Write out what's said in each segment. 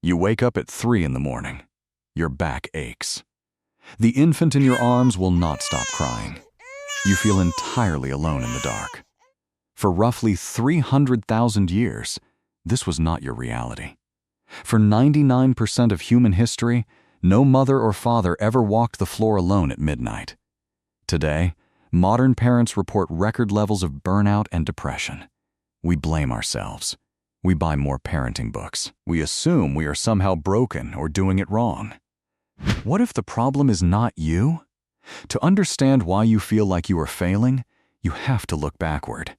You wake up at 3 in the morning. Your back aches. The infant in your arms will not stop crying. You feel entirely alone in the dark. For roughly 300,000 years, this was not your reality. For 99% of human history, no mother or father ever walked the floor alone at midnight. Today, modern parents report record levels of burnout and depression. We blame ourselves. We buy more parenting books. We assume we are somehow broken or doing it wrong. What if the problem is not you? To understand why you feel like you are failing, you have to look backward.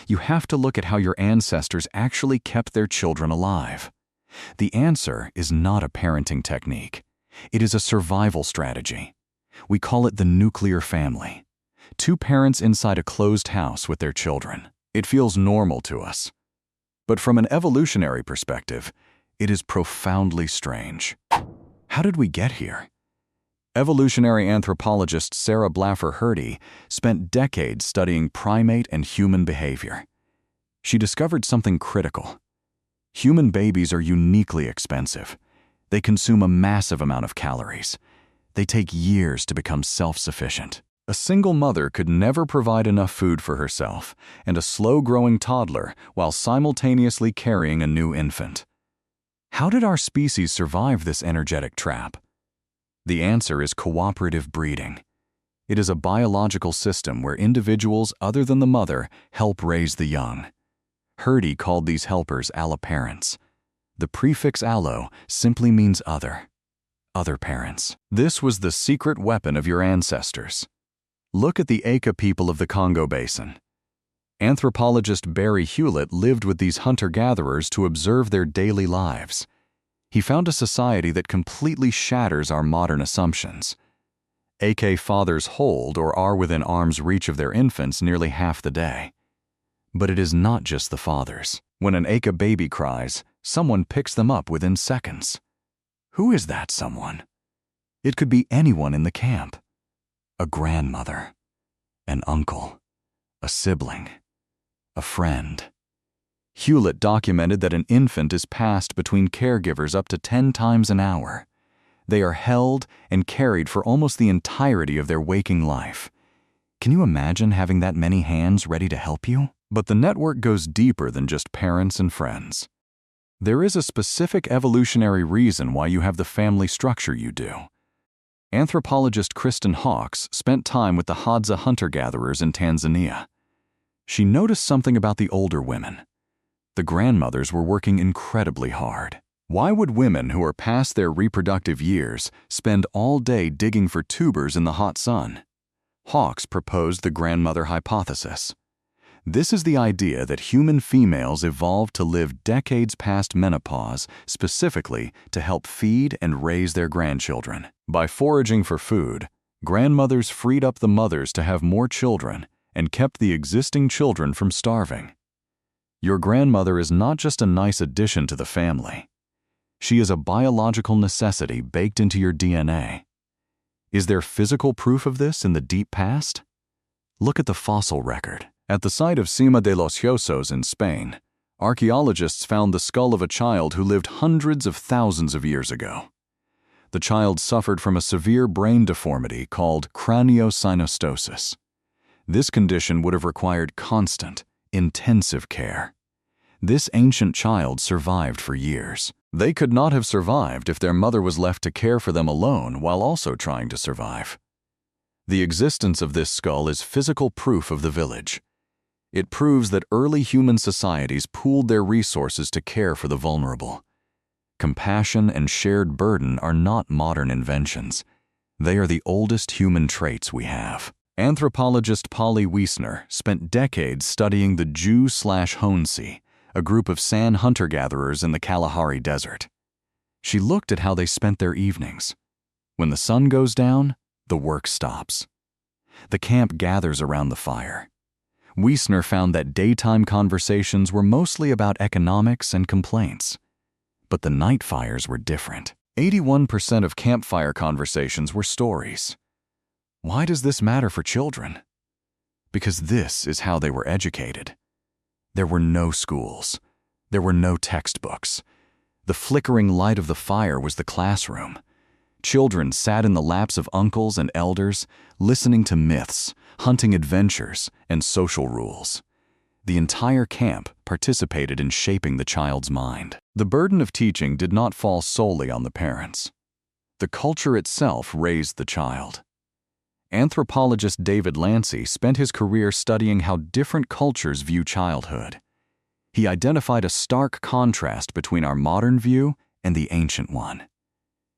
You have to look at how your ancestors actually kept their children alive. The answer is not a parenting technique. It is a survival strategy. We call it the nuclear family. 2 parents inside a closed house with their children. It feels normal to us. But from an evolutionary perspective, it is profoundly strange. How did we get here? Evolutionary anthropologist Sarah Blaffer-Hrdy spent decades studying primate and human behavior. She discovered something critical. Human babies are uniquely expensive. They consume a massive amount of calories. They take years to become self-sufficient. A single mother could never provide enough food for herself and a slow-growing toddler while simultaneously carrying a new infant. How did our species survive this energetic trap? The answer is cooperative breeding. It is a biological system where individuals other than the mother help raise the young. Hrdy called these helpers alloparents. The prefix allo simply means other parents. This was the secret weapon of your ancestors. Look at the Aka people of the Congo Basin. Anthropologist Barry Hewlett lived with these hunter-gatherers to observe their daily lives. He found a society that completely shatters our modern assumptions. Aka fathers hold or are within arm's reach of their infants nearly half the day. But it is not just the fathers. When an Aka baby cries, someone picks them up within seconds. Who is that someone? It could be anyone in the camp. A grandmother, an uncle, a sibling, a friend. Hewlett documented that an infant is passed between caregivers up to 10 times an hour. They are held and carried for almost the entirety of their waking life. Can you imagine having that many hands ready to help you? But the network goes deeper than just parents and friends. There is a specific evolutionary reason why you have the family structure you do. Anthropologist Kristen Hawkes spent time with the Hadza hunter-gatherers in Tanzania. She noticed something about the older women. The grandmothers were working incredibly hard. Why would women who are past their reproductive years spend all day digging for tubers in the hot sun? Hawkes proposed the grandmother hypothesis. This is the idea that human females evolved to live decades past menopause specifically to help feed and raise their grandchildren. By foraging for food, grandmothers freed up the mothers to have more children and kept the existing children from starving. Your grandmother is not just a nice addition to the family. She is a biological necessity baked into your DNA. Is there physical proof of this in the deep past? Look at the fossil record. At the site of Cima de los Huesos in Spain, archaeologists found the skull of a child who lived hundreds of thousands of years ago. The child suffered from a severe brain deformity called craniosynostosis. This condition would have required constant, intensive care. This ancient child survived for years. They could not have survived if their mother was left to care for them alone while also trying to survive. The existence of this skull is physical proof of the village. It proves that early human societies pooled their resources to care for the vulnerable. Compassion and shared burden are not modern inventions. They are the oldest human traits we have. Anthropologist Polly Wiesner spent decades studying the Jew/Honsi, a group of San hunter-gatherers in the Kalahari Desert. She looked at how they spent their evenings. When the sun goes down, the work stops. The camp gathers around the fire. Wiesner found that daytime conversations were mostly about economics and complaints. But the night fires were different. 81% of campfire conversations were stories. Why does this matter for children? Because this is how they were educated. There were no schools. There were no textbooks. The flickering light of the fire was the classroom. Children sat in the laps of uncles and elders, listening to myths, hunting adventures, and social rules. The entire camp participated in shaping the child's mind. The burden of teaching did not fall solely on the parents. The culture itself raised the child. Anthropologist David Lancy spent his career studying how different cultures view childhood. He identified a stark contrast between our modern view and the ancient one.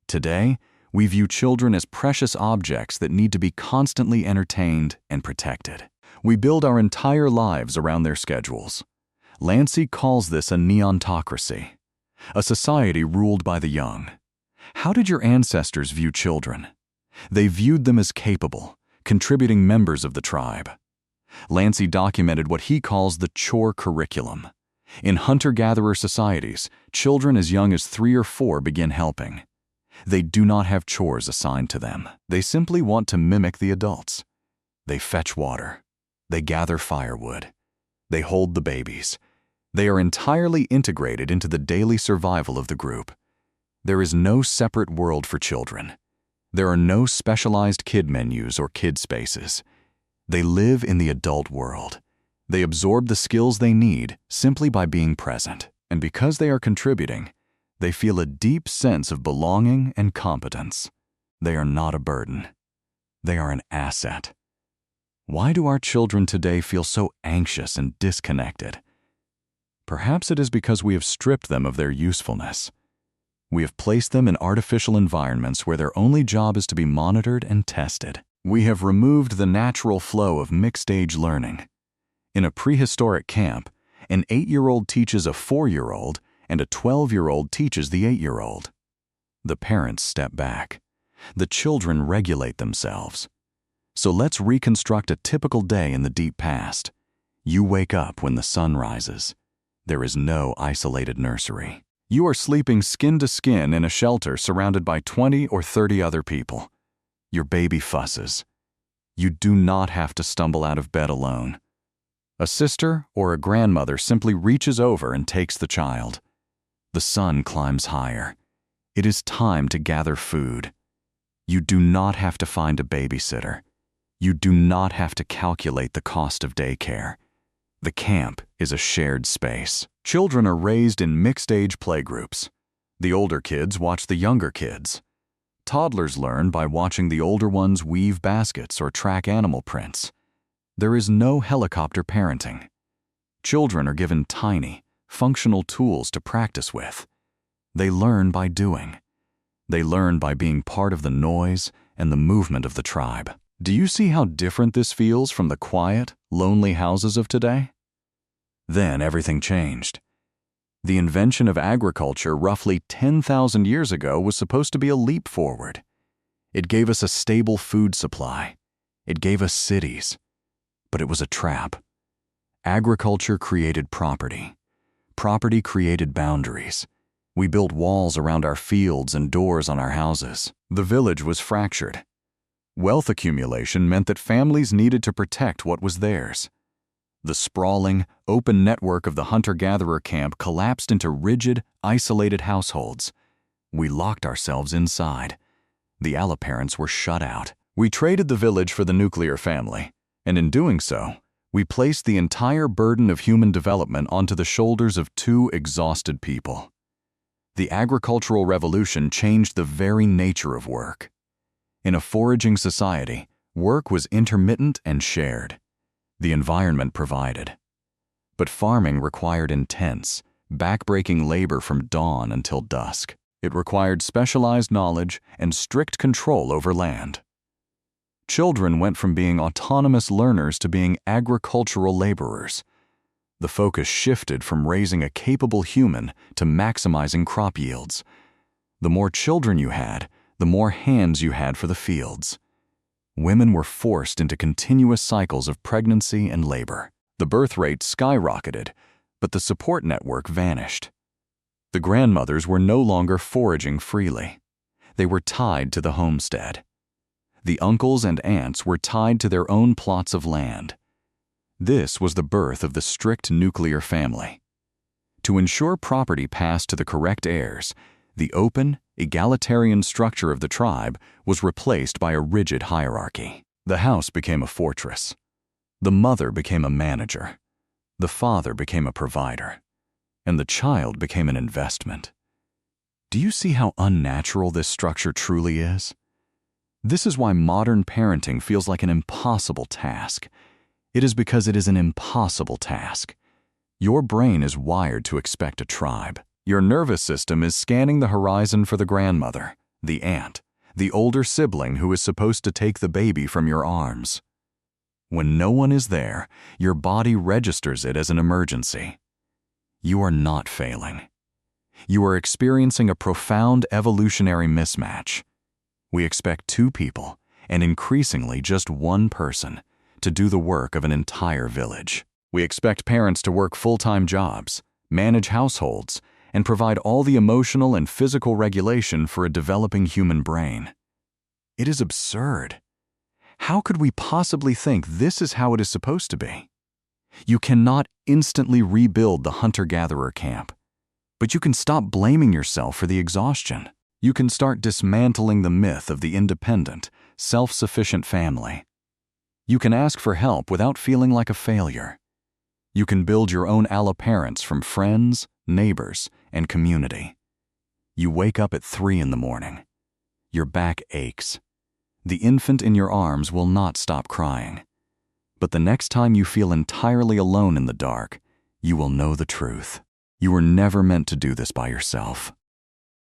Today, we view children as precious objects that need to be constantly entertained and protected. We build our entire lives around their schedules. Lancy calls this a neontocracy, a society ruled by the young. How did your ancestors view children? They viewed them as capable, contributing members of the tribe. Lancy documented what he calls the chore curriculum. In hunter-gatherer societies, children as young as 3 or 4 begin helping. They do not have chores assigned to them. They simply want to mimic the adults. They fetch water. They gather firewood. They hold the babies. They are entirely integrated into the daily survival of the group. There is no separate world for children. There are no specialized kid menus or kid spaces. They live in the adult world. They absorb the skills they need simply by being present. And because they are contributing, they feel a deep sense of belonging and competence. They are not a burden. They are an asset. Why do our children today feel so anxious and disconnected? Perhaps it is because we have stripped them of their usefulness. We have placed them in artificial environments where their only job is to be monitored and tested. We have removed the natural flow of mixed-age learning. In a prehistoric camp, an 8-year-old teaches a 4-year-old and a 12-year-old teaches the 8-year-old. The parents step back. The children regulate themselves. So let's reconstruct a typical day in the deep past. You wake up when the sun rises. There is no isolated nursery. You are sleeping skin to skin in a shelter surrounded by 20 or 30 other people. Your baby fusses. You do not have to stumble out of bed alone. A sister or a grandmother simply reaches over and takes the child. The sun climbs higher. It is time to gather food. You do not have to find a babysitter. You do not have to calculate the cost of daycare. The camp is a shared space. Children are raised in mixed-age playgroups. The older kids watch the younger kids. Toddlers learn by watching the older ones weave baskets or track animal prints. There is no helicopter parenting. Children are given tiny, functional tools to practice with. They learn by doing. They learn by being part of the noise and the movement of the tribe. Do you see how different this feels from the quiet, lonely houses of today? Then everything changed. The invention of agriculture roughly 10,000 years ago was supposed to be a leap forward. It gave us a stable food supply. It gave us cities. But it was a trap. Agriculture created property. Property created boundaries. We built walls around our fields and doors on our houses. The village was fractured. Wealth accumulation meant that families needed to protect what was theirs. The sprawling, open network of the hunter-gatherer camp collapsed into rigid, isolated households. We locked ourselves inside. The alloparents were shut out. We traded the village for the nuclear family, and in doing so, we placed the entire burden of human development onto the shoulders of 2 exhausted people. The agricultural revolution changed the very nature of work. In a foraging society, work was intermittent and shared. The environment provided. But farming required intense, back-breaking labor from dawn until dusk. It required specialized knowledge and strict control over land. Children went from being autonomous learners to being agricultural laborers. The focus shifted from raising a capable human to maximizing crop yields. The more children you had, the more hands you had for the fields. Women were forced into continuous cycles of pregnancy and labor. The birth rate skyrocketed, but the support network vanished. The grandmothers were no longer foraging freely. They were tied to the homestead. The uncles and aunts were tied to their own plots of land. This was the birth of the strict nuclear family. To ensure property passed to the correct heirs, the open, egalitarian structure of the tribe was replaced by a rigid hierarchy. The house became a fortress. The mother became a manager. The father became a provider. And the child became an investment. Do you see how unnatural this structure truly is? This is why modern parenting feels like an impossible task. It is because it is an impossible task. Your brain is wired to expect a tribe. Your nervous system is scanning the horizon for the grandmother, the aunt, the older sibling who is supposed to take the baby from your arms. When no one is there, your body registers it as an emergency. You are not failing. You are experiencing a profound evolutionary mismatch. We expect two people, and increasingly just one person, to do the work of an entire village. We expect parents to work full-time jobs, manage households, and provide all the emotional and physical regulation for a developing human brain. It is absurd. How could we possibly think this is how it is supposed to be? You cannot instantly rebuild the hunter-gatherer camp, but you can stop blaming yourself for the exhaustion. You can start dismantling the myth of the independent, self-sufficient family. You can ask for help without feeling like a failure. You can build your own alloparents from friends, neighbors, and community. You wake up at 3 in the morning. Your back aches. The infant in your arms will not stop crying. But the next time you feel entirely alone in the dark, you will know the truth. You were never meant to do this by yourself.